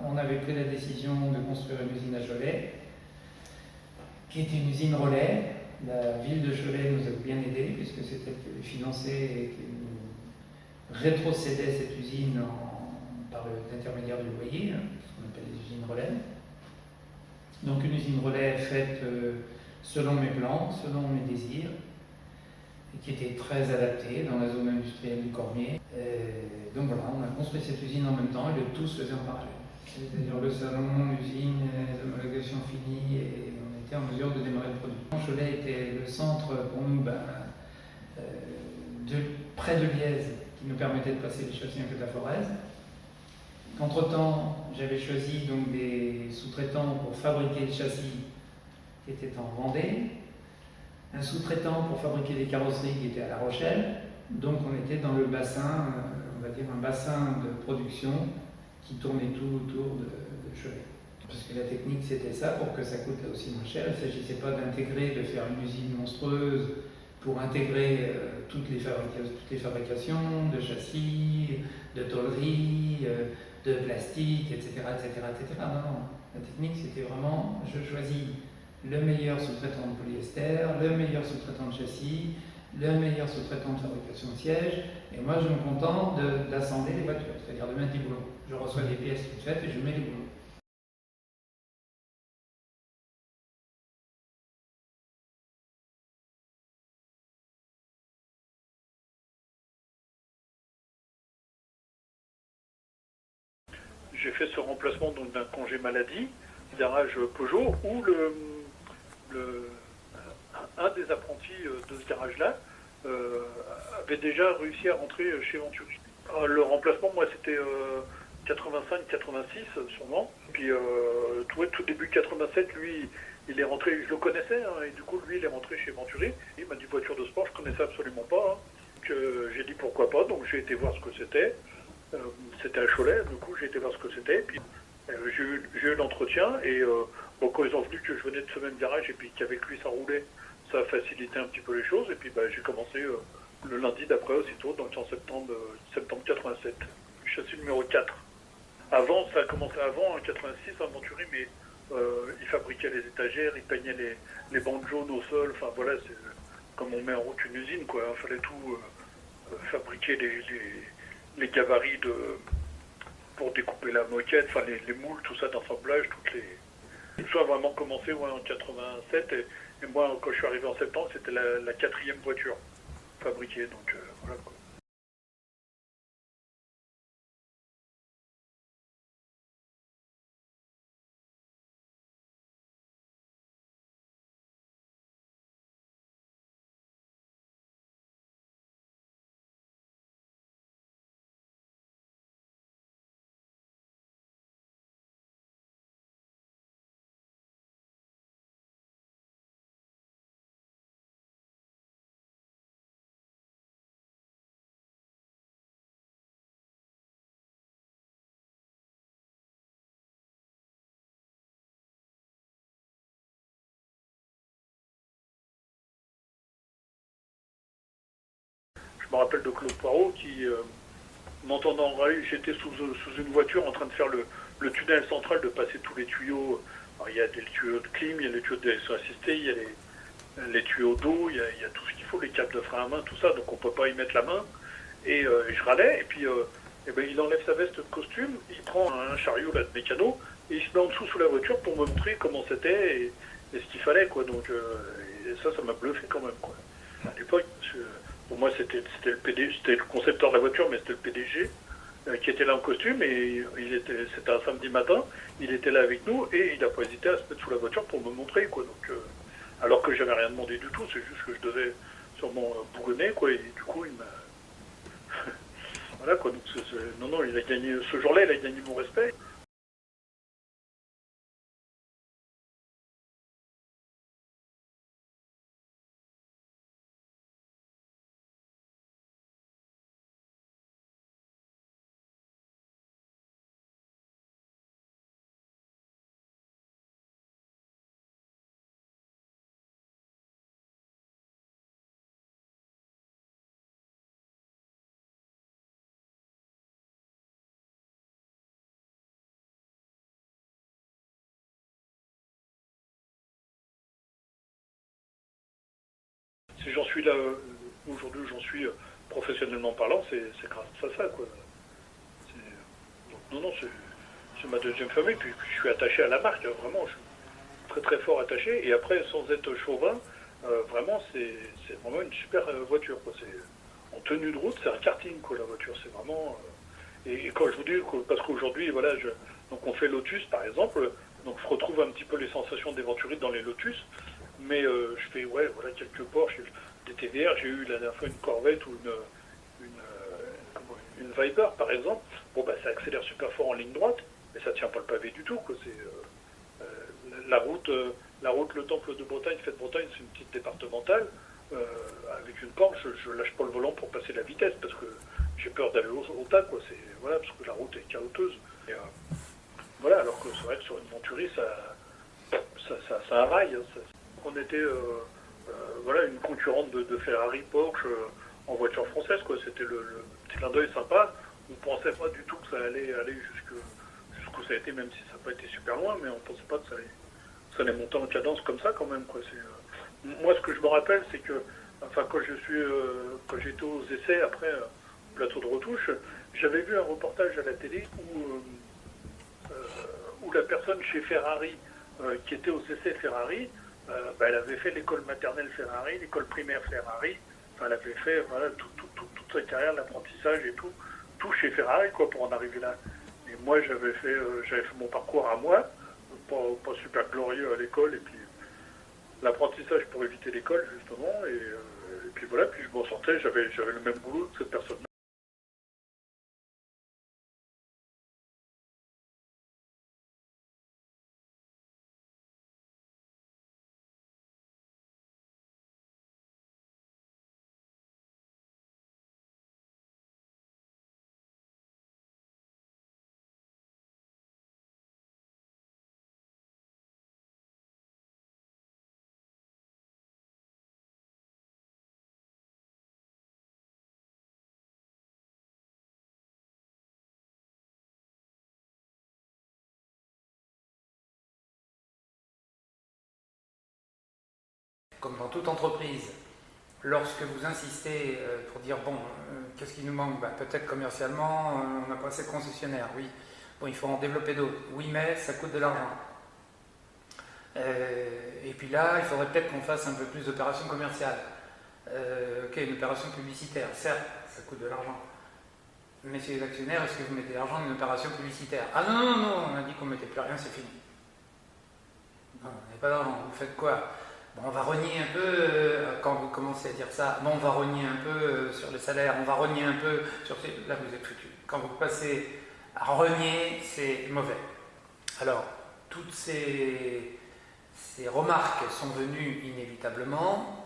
on avait pris la décision de construire une usine à Cholet, qui était une usine relais. La ville de Cholet nous a bien aidés, puisque c'est elle qui avait financé et qui nous rétrocédait cette usine par l'intermédiaire du loyer, ce qu'on appelle les usines relais. Donc une usine relais faite selon mes plans, selon mes désirs, et qui était très adaptée dans la zone industrielle du Cormier. Donc voilà, on a construit cette usine en même temps et le tout se faisait en parallèle. C'est-à-dire le salon, l'usine, les homologations finies, et on était en mesure de démarrer le produit. Cholet était le centre pour nous, près de Liège, qui nous permettait de passer les châssis en Côte de la Forez. Entre-temps, j'avais choisi donc des sous-traitants pour fabriquer le châssis qui était en Vendée, un sous-traitant pour fabriquer des carrosseries qui était à La Rochelle. Donc on était dans le bassin, on va dire un bassin de production qui tournait tout autour de Cholet. Parce que la technique c'était ça, pour que ça coûte là aussi moins cher. Il ne s'agissait pas d'intégrer, de faire une usine monstrueuse pour intégrer toutes les fabrications de châssis, de tôleries, de plastique, etc. Non, non. La technique c'était vraiment, je choisis le meilleur sous-traitant de polyester, le meilleur sous-traitant de châssis, le meilleur sous-traitant de fabrication de sièges, et moi je me contente d'assembler les voitures, c'est-à-dire de mettre des boulons. Je reçois des pièces toutes faites et je mets les boulons. J'ai fait ce remplacement d'un congé maladie, garage Peugeot, où un des apprentis de ce garage-là avait déjà réussi à rentrer chez Venturi. Le remplacement, moi, c'était 85-86 sûrement. Puis tout début 87, lui, il est rentré, je le connaissais, hein, et du coup, lui, il est rentré chez Venturi. Il m'a dit voiture de sport, je connaissais absolument pas. Hein. J'ai dit pourquoi pas, donc j'ai été voir ce que c'était. C'était à Cholet, du coup j'ai été voir ce que c'était. Puis j'ai eu l'entretien et quand ils ont vu que je venais de ce même garage et puis qu'avec lui ça roulait, ça a facilité un petit peu les choses. Et puis j'ai commencé le lundi d'après aussitôt, donc en septembre 87, châssis numéro 4. Avant, ça a commencé avant, en 86, à Venturi, mais ils fabriquaient les étagères, ils peignaient les bandes jaunes au sol. Enfin voilà, c'est comme on met en route une usine, quoi. Il fallait tout fabriquer les gabarits pour découper la moquette, enfin les moules, tout ça d'assemblage, tout ça a vraiment commencé en 87 et moi quand je suis arrivé en septembre c'était la quatrième voiture fabriquée, donc voilà quoi. Je me rappelle de Claude Poirot qui, m'entendant râler, j'étais sous une voiture en train de faire le tunnel central, de passer tous les tuyaux. Alors, il y a des tuyaux de clim, il y a les tuyaux de direction assistée, il y a les tuyaux d'eau, il y a tout ce qu'il faut, les câbles de frein à main, tout ça, donc on ne peut pas y mettre la main. Et je râlais, et puis il enlève sa veste de costume, il prend un chariot là, de mécano, et il se met en dessous sous la voiture pour me montrer comment c'était et ce qu'il fallait, quoi. Donc et ça m'a bluffé quand même, quoi. À l'époque, pour moi c'était le PDG, c'était le concepteur de la voiture, mais c'était le PDG qui était là en costume, et c'était un samedi matin, il était là avec nous, et il n'a pas hésité à se mettre sous la voiture pour me montrer, quoi. Donc alors que j'avais rien demandé du tout, c'est juste que je devais sûrement bourgonner, quoi, et du coup il m'a voilà quoi, donc non, il a gagné, ce jour-là, il a gagné mon respect. si j'en suis là aujourd'hui où j'en suis professionnellement parlant, c'est grâce à ça, quoi. Donc, non, c'est ma deuxième famille, puis je suis attaché à la marque, vraiment, je suis très très fort attaché. Et après, sans être chauvin, vraiment, c'est vraiment une super voiture, quoi. En tenue de route, c'est un karting, quoi, la voiture. C'est vraiment. Et quand je vous dis, parce qu'aujourd'hui, voilà, donc on fait Lotus, par exemple, donc je retrouve un petit peu les sensations des Venturi dans les Lotus, mais je fais, ouais, voilà, quelques Porsche, des TVR. J'ai eu la dernière fois une Corvette ou une Viper, par exemple. Bon, bah, ça accélère super fort en ligne droite, mais ça tient pas le pavé du tout, quoi. La route, le Temple de Bretagne, Fête Bretagne, c'est une petite départementale. Avec une pente, je lâche pas le volant pour passer la vitesse parce que j'ai peur d'aller au tas, quoi. Voilà, parce que la route est chaoteuse. Et, voilà, alors que c'est vrai que sur une Venturi, ça arraille. Hein, on était voilà, une concurrente de Ferrari, Porsche en voiture française, quoi. C'était le petit clin d'œil sympa. On pensait pas du tout que ça allait aller jusqu'où ça a été, même si ça n'a pas été super loin, mais on pensait pas que ça allait monter en cadence comme ça quand même, quoi. Moi, ce que je me rappelle, c'est que, enfin, quand j'étais aux essais après plateau de retouche, j'avais vu un reportage à la télé où la personne chez Ferrari, qui était aux essais Ferrari, bah, elle avait fait l'école maternelle Ferrari, l'école primaire Ferrari. Enfin, elle avait fait voilà, toute sa carrière, l'apprentissage et tout chez Ferrari, quoi, pour en arriver là. Et moi, j'avais fait mon parcours à moi, pas super glorieux à l'école, et puis l'apprentissage pour éviter l'école, justement, et puis voilà, puis je m'en sortais, j'avais le même boulot que cette personne-là. Comme dans toute entreprise, lorsque vous insistez pour dire bon, qu'est-ce qui nous manque, peut-être commercialement, on n'a pas assez de concessionnaires, oui. Bon, il faut en développer d'autres, oui, mais ça coûte de l'argent. Et puis là, il faudrait peut-être qu'on fasse un peu plus d'opérations commerciales. Ok, une opération publicitaire, certes, ça coûte de l'argent. Messieurs les actionnaires, est-ce que vous mettez l'argent dans une opération publicitaire? Ah non, on a dit qu'on ne mettait plus rien, c'est fini. Non, vous n'avez pas d'argent, vous faites quoi? Bon, on va rogner un peu, quand vous commencez à dire ça, bon, on va rogner un peu sur les salaires, on va rogner un peu sur ces... Là, vous êtes foutu. Quand vous passez à rogner, c'est mauvais. Alors, toutes ces remarques sont venues inévitablement,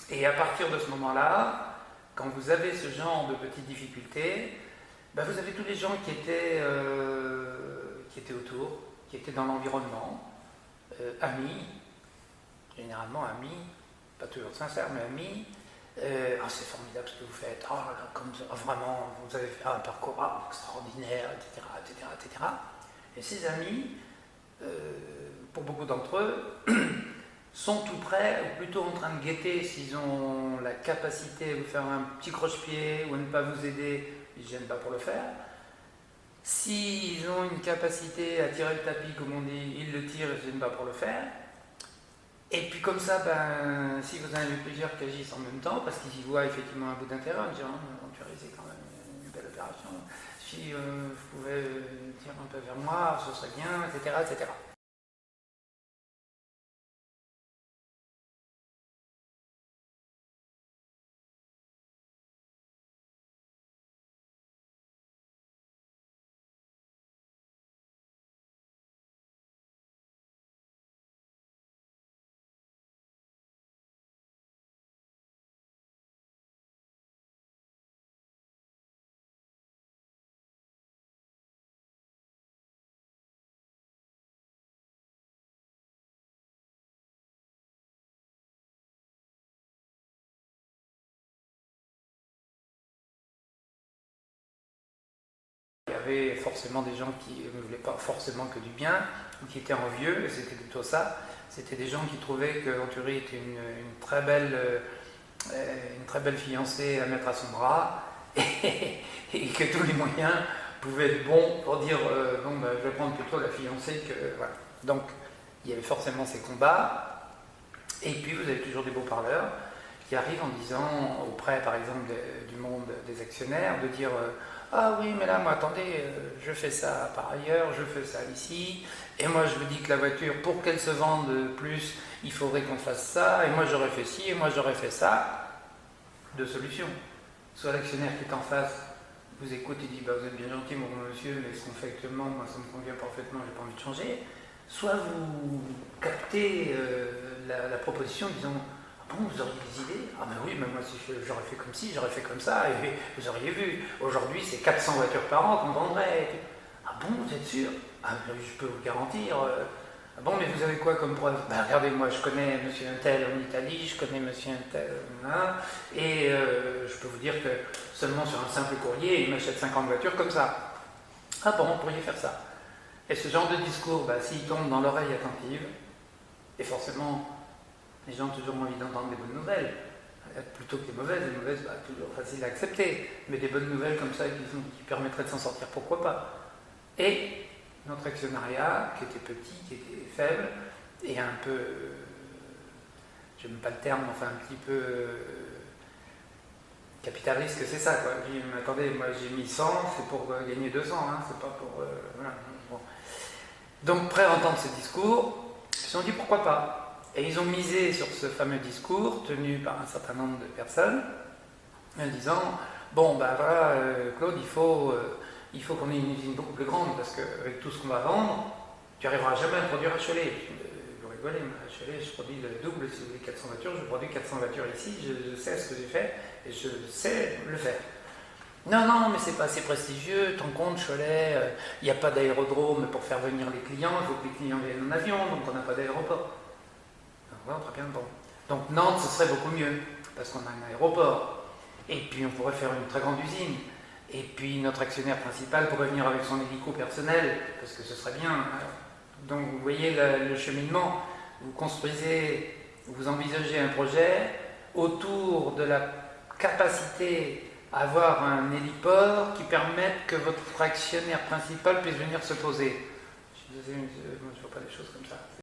et à partir de ce moment-là, quand vous avez ce genre de petites difficultés, vous avez tous les gens qui étaient autour, qui étaient dans l'environnement, amis, généralement amis, pas toujours sincères, mais amis. C'est formidable ce que vous faites, vraiment, vous avez fait un parcours extraordinaire, etc., etc., etc. Et ces amis, pour beaucoup d'entre eux, sont tout prêts, ou plutôt en train de guetter s'ils ont la capacité de vous faire un petit croche-pied ou à ne pas vous aider, ils ne gênent pas pour le faire. S'ils ont une capacité à tirer le tapis, comme on dit, ils le tirent, ils ne gênent pas pour le faire. Et puis comme ça, si vous en avez plusieurs qui agissent en même temps, parce qu'ils y voient effectivement un bout d'intérêt, en disant c'est quand même une belle opération, si vous pouvez tirer un peu vers moi, ce serait bien, etc., etc. Il y avait forcément des gens qui ne voulaient pas forcément que du bien, ou qui étaient envieux, et c'était plutôt ça. C'était des gens qui trouvaient que Venturi était une très belle une très belle fiancée à mettre à son bras, et que tous les moyens pouvaient être bons pour dire bon, ben, je vais prendre plutôt la fiancée que. Voilà. Donc, il y avait forcément ces combats, et puis vous avez toujours des beaux parleurs qui arrivent en disant auprès, par exemple, du monde des actionnaires, de dire ah oui, mais là, moi, attendez, je fais ça par ailleurs, je fais ça ici, et moi, je vous dis que la voiture, pour qu'elle se vende plus, il faudrait qu'on fasse ça, et moi, j'aurais fait ci, et moi, j'aurais fait ça. Deux solutions. Soit l'actionnaire qui est en face vous écoute et dit bah, vous êtes bien gentil, mon monsieur, mais ce qu'on fait actuellement, moi, ça me convient parfaitement, j'ai pas envie de changer. Soit vous captez la proposition en disant ah bon, vous auriez des idées? Ah ben oui, mais moi si j'aurais fait comme ci, j'aurais fait comme ça, et vous auriez vu, aujourd'hui c'est 400 voitures par an qu'on vendrait. Ah bon, vous êtes sûr? Ah ben je peux vous garantir. Ah bon, mais vous avez quoi comme preuve? Ben regardez, moi je connais monsieur Intel en Italie, je connais monsieur Intel là, et je peux vous dire que seulement sur un simple courrier, il m'achète 50 voitures comme ça. Ah bon, vous pourriez faire ça. Et ce genre de discours, bah, s'il tombe dans l'oreille attentive, et forcément, les gens ont toujours envie d'entendre des bonnes nouvelles, plutôt que des mauvaises, bah, toujours facile à accepter, mais des bonnes nouvelles comme ça qui permettraient de s'en sortir, pourquoi pas. Et notre actionnariat, qui était petit, qui était faible, et un peu, j'aime pas le terme, enfin un petit peu capitaliste, que c'est ça, quoi. Je dis, mais attendez, moi j'ai mis 100, c'est pour gagner 200, hein, c'est pas pour... voilà. Bon. Donc, prêts à entendre ce discours, ils se sont dit pourquoi pas. Et ils ont misé sur ce fameux discours tenu par un certain nombre de personnes, en disant bon, ben voilà, Claude, il faut qu'on ait une usine beaucoup plus grande, parce qu'avec tout ce qu'on va vendre, tu n'arriveras jamais à produire à Cholet. Vous rigolez, mais à Cholet, je produis le double, si vous voulez, 400 voitures, je produis 400 voitures ici, je sais ce que j'ai fait, et je sais le faire. Non, non, mais c'est pas assez prestigieux, ton compte, Cholet, il n'y a pas d'aérodrome pour faire venir les clients, il faut que les clients viennent en avion, donc on n'a pas d'aéroport. Voilà, très bien, bon. Donc Nantes, ce serait beaucoup mieux, parce qu'on a un aéroport, et puis on pourrait faire une très grande usine, et puis notre actionnaire principal pourrait venir avec son hélico personnel, parce que ce serait bien. Donc vous voyez le cheminement, vous construisez, vous envisagez un projet autour de la capacité avoir un héliport qui permette que votre actionnaire principal puisse venir se poser. Je ne vois pas les choses comme ça.